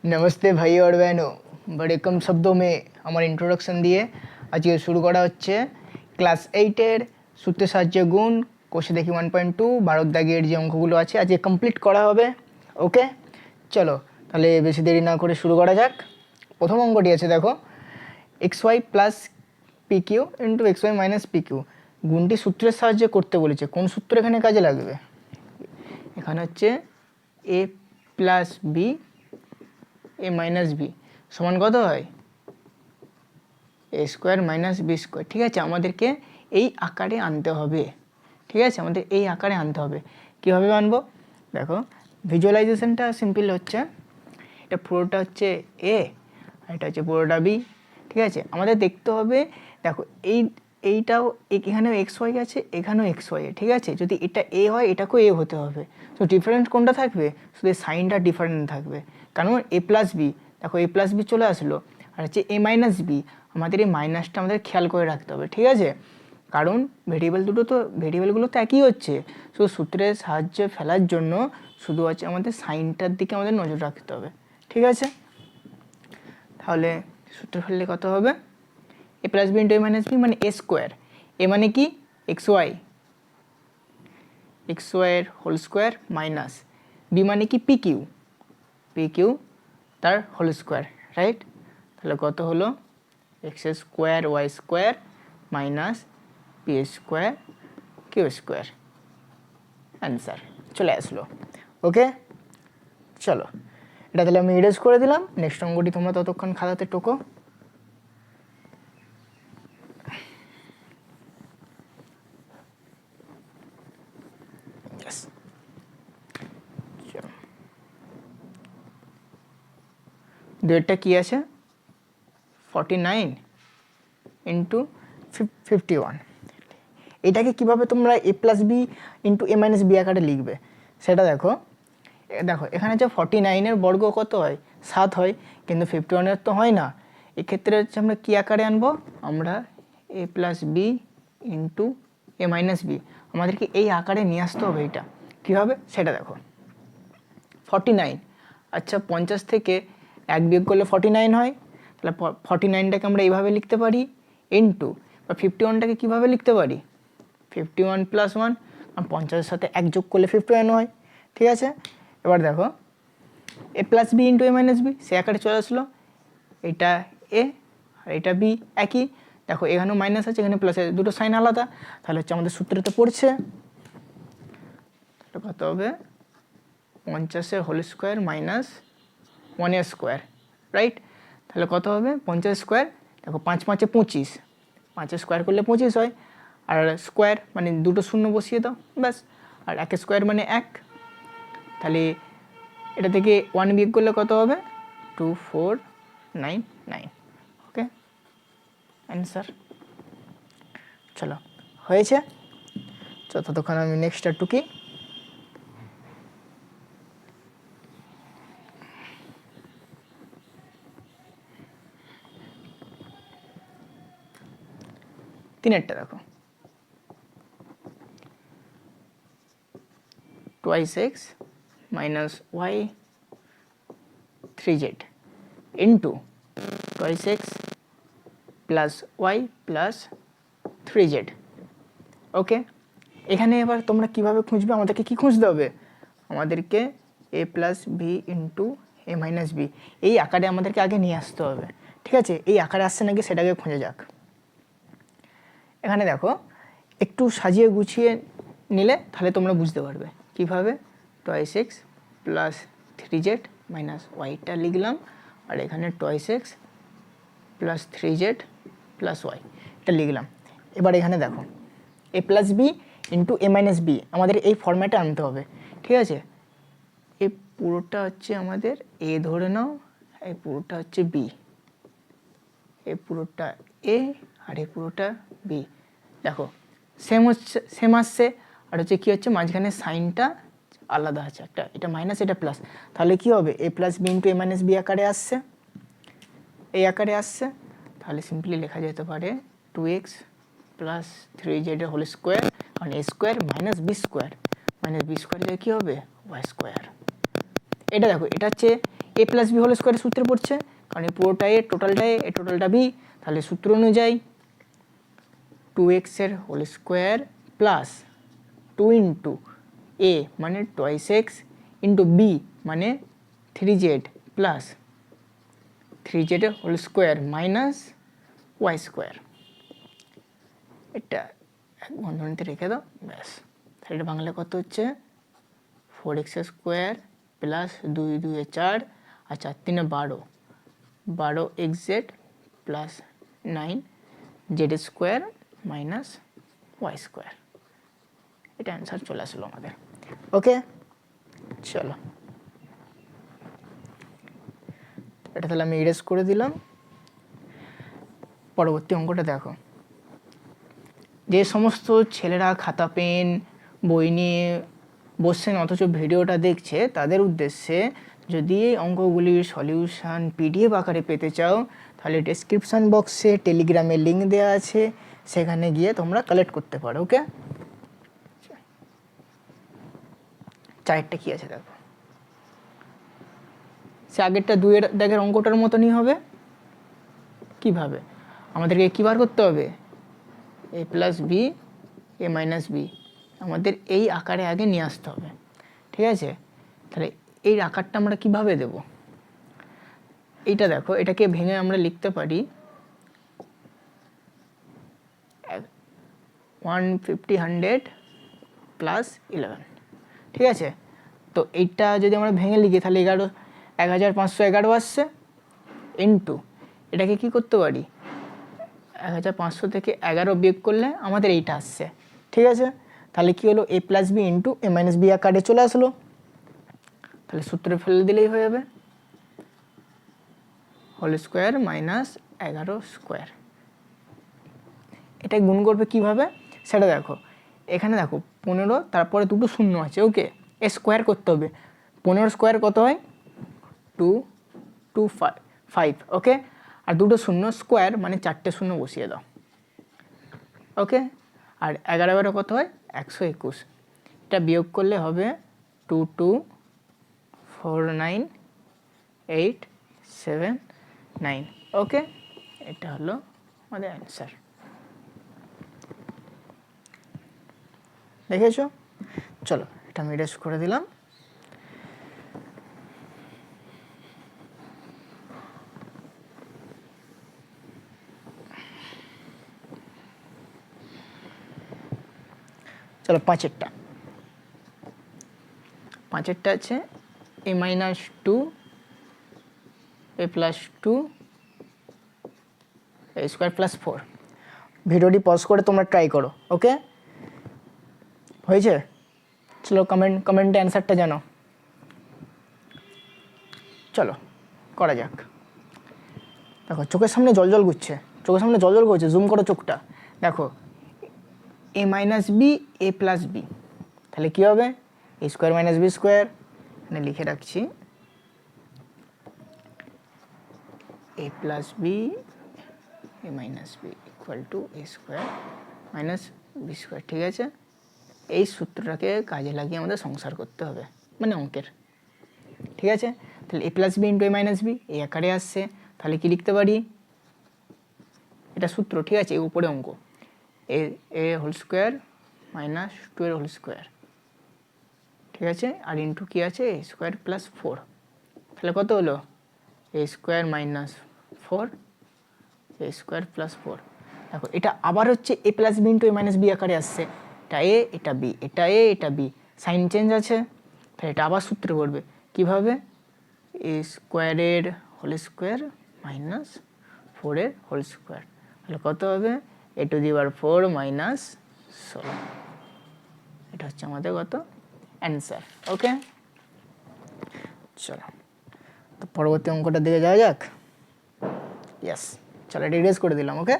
नमस्ते भाई और बहनों, बड़े कम शब्दों में हमारे इंट्रोडक्शन दिए आज के शुरू करा হচ্ছে ক্লাস 8 এর সূত্রের সাহায্যে গুণ কোষে দেখি 1.2 ভারত দাগের যে অঙ্কগুলো আছে আজকে কমপ্লিট করা হবে। ওকে, চলো তাহলে বেশি দেরি না করে শুরু করা যাক। প্রথম অঙ্কটি আছে, দেখো xy plus pq into xy minus pq গুণটি সূত্রের সাহায্যে করতে বলেছে। কোন সূত্র এখানে কাজে লাগবে? এখানে হচ্ছে a plus b a minus b সমান কত হয়? A square minus B square. ঠিক আছে, আমাদেরকে এই আকারে আনতে হবে। ঠিক আছে, আমাদের এই আকারে আনতে হবে। কীভাবে আনবো? দেখো ভিজুয়ালাইজেশনটা সিম্পল হচ্ছে, এটা পুরোটা হচ্ছে এ আর এটা হচ্ছে পুরোটা বি। ঠিক আছে, আমাদের দেখতে হবে, দেখো এইটাও এখানেও এক্স ওয়াই আছে, এখানেও এক্স ওয়াই। ঠিক আছে, যদি এটা এ হয় এটাকেও এ হতে হবে। তো ডিফারেন্ট কোনটা থাকবে? শুধু সাইনটা ডিফারেন্ট থাকবে, কারণ এ প্লাস বি, দেখো এ প্লাস বি চলে আসলো। আর হচ্ছে এ মাইনাস বি, আমাদের এই মাইনাসটা আমাদের খেয়াল করে রাখতে হবে। ঠিক আছে, কারণ ভেরিয়েবলগুলো তো একই হচ্ছে, শুধু সূত্রের সাহায্যে ফেলার জন্য শুধু হচ্ছে আমাদের সাইনটার দিকে আমাদের নজর রাখতে হবে। ঠিক আছে, তাহলে সূত্র ফেললে কত হবে? এ প্লাস বি ইন্টু এ মাইনাস বি মানে এ স্কোয়ার। এ মানে কি? এক্স ওয়াইয়ের হোল স্কোয়ার মাইনাস বি মানে কি? পি কিউ তার হোল স্কোয়ার, রাইট? তাহলে কত হলো? X square y square minus p square q square. Answer চলে আসলো। ওকে, চলো এটা তাহলে আমি ইরেজ করে দিলাম। নেক্সট অঙ্কটি তোমরা ততক্ষণ খাতাতে টোকো। দুইটা কি আছে? 49 ইন্টু 51। এটাকে কীভাবে তোমরা এ প্লাস বি ইন্টু এ মাইনাস বি আকারে লিখবে সেটা দেখো। এখানে হচ্ছে 49-এর বর্গ কত হয়? 7 হয়, কিন্তু 51-এর তো হয় না। এক্ষেত্রে হচ্ছে আমরা কী আকারে আনবো? আমরা এ প্লাস বি ইন্টু এ মাইনাস বি, আমাদেরকে এই আকারে নিয়ে আসতে হবে। এটা কীভাবে সেটা দেখো। 49, আচ্ছা 50 থেকে 1 বিয়োগ করলে 49 হয়, তাহলে 49টাকে আমরা এইভাবে লিখতে পারি ইন্টু, বা 51টাকে কীভাবে লিখতে পারি? 51 প্লাস 1, আর 50-এর সাথে 1 যোগ করলে 51 হয়। ঠিক আছে, এবার দেখো A plus B into A minus B সে আকারে চলে আসলো। এটা এ আর এটা বি একই, দেখো এখানেও মাইনাস আছে এখানে প্লাস আছে, দুটো সাইন আলাদা। তাহলে হচ্ছে আমাদের সূত্রতে পড়ছে, তাহলে কত হবে? 50-এর হোল স্কোয়ার মাইনাস 1-এর স্কোয়ার, রাইট? তাহলে কত হবে? 50 স্কোয়ার, দেখো 5 5-এ 25, 5-এর স্কোয়ার করলে 25 হয়। আর স্কোয়ার মানে দুটো শূন্য বসিয়ে দাও ব্যাস। আর 1 স্কোয়ার মানে 1, তাহলে এটা থেকে 1 বিয়োগ করলে কত হবে? 2499। Okay, answer. চলো হয়েছে, ততক্ষণ আমি নেক্সটটা টুকি। তিনেরটা দেখো, 2x minus y 3z into 2x plus y plus 3z। Okay, এখানে এবার তোমরা কিভাবে খুঁজবে? আমাদেরকে কি খুঁজতে হবে? আমাদেরকে এ প্লাস বি ইন্টু এ মাইনাস বি এই আকারে আমাদেরকে আগে নিয়ে আসতে হবে। ঠিক আছে, এই আকারে আসছে নাকি সেটাকে খুঁজে যাক। এখানে দেখো একটু সাজিয়ে গুছিয়ে নিলে তাহলে তোমরা বুঝতে পারবে কীভাবে। 2x প্লাস 3z মাইনাস ওয়াইটা লিখলাম, আর এখানে 2x plus 3z plus Y এটা লিখলাম। এবার এখানে দেখো A plus B into A minus B আমাদের এই ফর্ম্যাটে আনতে হবে। ঠিক আছে, এই পুরোটা হচ্ছে আমাদের এ ধরে নাও, এই পুরোটা হচ্ছে বি, এই পুরোটা এ আর এই পুরোটা বি। দেখো সেম আসছে, আর হচ্ছে কী হচ্ছে মাঝখানে সাইনটা আলাদা আছে, একটা এটা মাইনাস এটা প্লাস। তাহলে কি হবে? এ প্লাস বি ইন্টু এ মাইনাস বি আকারে আসছে, এই আকারে আসছে। তাহলে সিম্পলি লেখা যেতে পারে 2x plus 3z whole square, কারণ A square minus B square, minus B square কী হবে? Y square. এটা দেখো এটা হচ্ছে এ প্লাস বি হোল স্কোয়ারের সূত্রে পড়ছে, কারণ এই পুরোটা এ, টোটালটা এ, টোটালটা বি। তাহলে সূত্র অনুযায়ী 2x এর হোল স্কোয়ার প্লাস 2 ইন্টু এ মানে টোয়াইস এক্স ইন্টু বি মানে 3z প্লাস 3z এর whole square minus y square. এটা এক বন্ধনীতে রেখে দাও, ব্যাস। তাহলে এটা বাংলা কত হচ্ছে 4x স্কোয়ার প্লাস 2 2 4 আর 4 3 12, 12xz plus 9z square minus y square. এটা অ্যান্সার চলে আসলো আমাদের। ওকে, চলো এটা তাহলে আমি ইরেজ করে দিলাম। পরবর্তী অঙ্কটা দেখো। যে সমস্ত ছেলেরা খাতা পেন বই নিয়ে বসছেন অথচ ভিডিওটা দেখছে, তাদের উদ্দেশ্যে যদি এই অঙ্কগুলির সলিউশান পিডিএফ আকারে পেতে চাও, তাহলে ডেসক্রিপশান বক্সে টেলিগ্রামের লিঙ্ক দেওয়া আছে, সেখানে গিয়ে তোমরা কালেক্ট করতে পারো। ওকে, চারটা কী আছে দেখো। সে আগেরটা 2 দাগের অঙ্কটার মতনই হবে। কিভাবে? আমাদেরকে কী বার করতে হবে? এ plus B A minus B আমাদের এই আকারে আগে নিয়ে আসতে হবে। ঠিক আছে, তাহলে এই আকারটা আমরা কিভাবে দেব? এইটা দেখো, এটাকে ভেঙে আমরা লিখতে পারি 150 100 প্লাস 11। ঠিক আছে, তো এইটা যদি আমরা ভেঙে লিখি তাহলে 1511 আসছে, ইন্টু এটাকে কি করতে পারি 1500 থেকে 11 বিয়োগ করলে আমাদের এইটা আসছে। ঠিক আছে, তাহলে কি হলো এ প্লাস বি ইন্টু এ মাইনাস বি আকারে চলে আসলো। তাহলে সূত্রে ফেলে দিলেই হয়ে যাবে হোল স্কোয়ার মাইনাস 11 স্কোয়ার। এটা গুণ করবে কিভাবে সেটা দেখো। এখানে দেখো 15, তারপরে দুটো শূন্য আছে। ওকে, এ স্কোয়ার করতে হবে। 15 স্কোয়ার কত হয় 225। ওকে, আর দুটো শূন্য স্কোয়ার মানে 4টে শূন্য বসিয়ে দাও। ওকে, আর 11 কত হয় 121। এটা বিয়োগ করলে হবে 2249,879। ওকে, এটা হলো আমাদের অ্যান্সার। দেখেছো? চলো এটা আমি ইরেজ করে দিলাম। চলো পাঁচেরটা আছে এ মাইনাস 2 এ প্লাস 2 এ স্কোয়ার প্লাস 4। ভিডিওটি পজ করে তোমরা ট্রাই করো। ওকে, হয়েছে? চলো কমেন্টে অ্যান্সারটা জানো। চলো করা যাক। দেখো চোখের সামনে জল ঘুরছে, করছে, জুম করো চোখটা। দেখো A minus B A plus B, তাহলে কী হবে A square minus B square. এখানে লিখে রাখছি A plus B A minus B equal to A square minus B square. ঠিক আছে, এই সূত্রটাকে কাজে লাগিয়ে আমাদের সংসার করতে হবে, মানে অঙ্কের। ঠিক আছে, তাহলে এ প্লাস বি ইন্টু এ মাইনাস বি এই আকারে আসছে। তাহলে কি লিখতে পারি, এটা সূত্র। ঠিক আছে, এই উপরে অঙ্ক এ হোল স্কোয়ার মাইনাস 2 এর হোল স্কোয়ার। ঠিক আছে, আর ইন্টু কী আছে এ স্কোয়ার প্লাস 4। তাহলে কত হলো এ স্কোয়ার মাইনাস 4 এ স্কোয়ার প্লাস 4। দেখো এটা আবার হচ্ছে A plus B into A minus B আকারে আসছে। এটা এ এটা বি, এটা এ এটা বি, সাইন চেঞ্জ আছে। তাহলে এটা আবার সূত্রে পড়বে কীভাবে এ স্কোয়ারের হোল স্কোয়ার মাইনাস 4 এর হোল স্কোয়ার। তাহলে কত হবে এ টু দি পাওয়ার 4 মাইনাস 16। এটা হচ্ছে আমাদের কত অ্যান্সার। ওকে, চলো তো পরবর্তী অঙ্কটা দিকে যাওয়া যাক। ইয়েস, চলো এটা ইরেজ করে দিলাম। ওকে,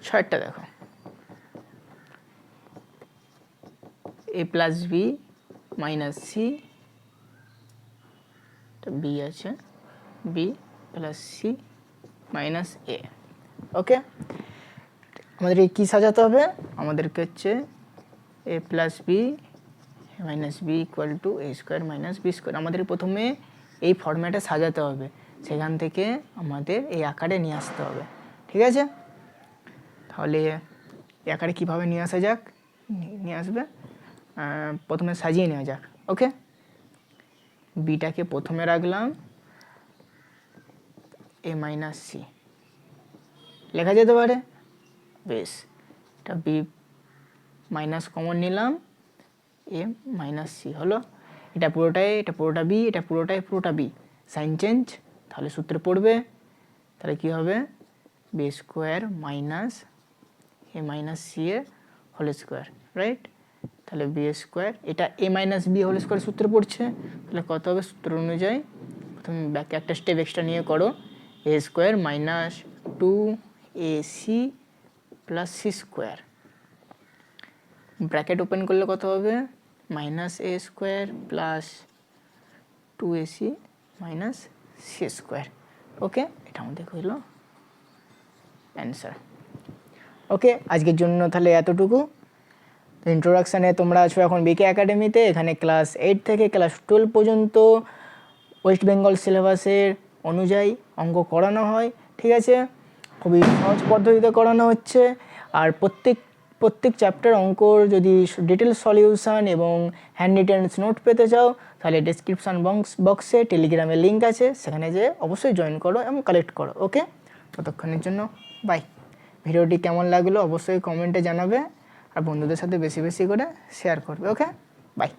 ছয়টা দেখো A plus B minus C, B আছে B plus C minus A. Okay, আমাদেরকে কী সাজাতে হবে, আমাদেরকে হচ্ছে A plus B minus B equal to A square minus B square, আমাদের প্রথমে এই ফর্ম্যাটে সাজাতে হবে, সেখান থেকে আমাদের এই আকারে নিয়ে আসতে হবে। ঠিক আছে, তাহলে এই আকারে কীভাবে নিয়ে আসা যাক, নিয়ে আসবে প্রথমে সাজিয়ে নেওয়া যাক। ওকে, বিটাকে প্রথমে রাখলাম এ মাইনাস সি, লেখা যেতে পারে। বেশ, এটা বি মাইনাস কমন নিলাম, এ মাইনাস সি হলো। এটা পুরোটা বি, এটা পুরোটা বি, সাইন চেঞ্জ, তাহলে সূত্রে পড়বে, তাহলে কী হবে বি স্কোয়ার মাইনাস এ মাইনাস সি এর হোল স্কোয়ার, রাইট। তাহলে বি স্কোয়ার, এটা এ মাইনাস বি হোল স্কোয়ার সূত্রে পড়ছে, তাহলে কত হবে সূত্র অনুযায়ী, তুমি ব্যাকে একটা স্টেপ এক্সট্রা নিয়ে করো, A square minus 2ac plus C square, bracket open করলে কত হবে minus A square plus 2ac minus C square. Okay, এটা আমাদের হইল অ্যান্সার। ওকে, আজকের জন্য তাহলে এতটুকু। তো ইন্ট্রোডাকশানে তোমরা আছো এখন বিকে একাডেমিতে, এখানে ক্লাস 8 থেকে ক্লাস 12 পর্যন্ত ওয়েস্ট বেঙ্গল সিলেবাসের অনুযায়ী অঙ্ক করানো হয়। ঠিক আছে, খুবই সহজ পদ্ধতিতে করানো হচ্ছে। আর প্রত্যেক চ্যাপ্টার অঙ্কর যদি ডিটেলস সলিউশান এবং হ্যান্ড রিটেন নোট পেতে চাও, তাহলে ডেসক্রিপশান বক্সে টেলিগ্রামের লিঙ্ক আছে, সেখানে যেয়ে অবশ্যই জয়েন করো এবং কালেক্ট করো। ওকে, ততক্ষণের জন্য বাই। ভিডিওটি কেমন লাগলো অবশ্যই কমেন্টে জানাবে, আর বন্ধুদের সাথে বেশি বেশি করে শেয়ার করবে। ওকে, বাই।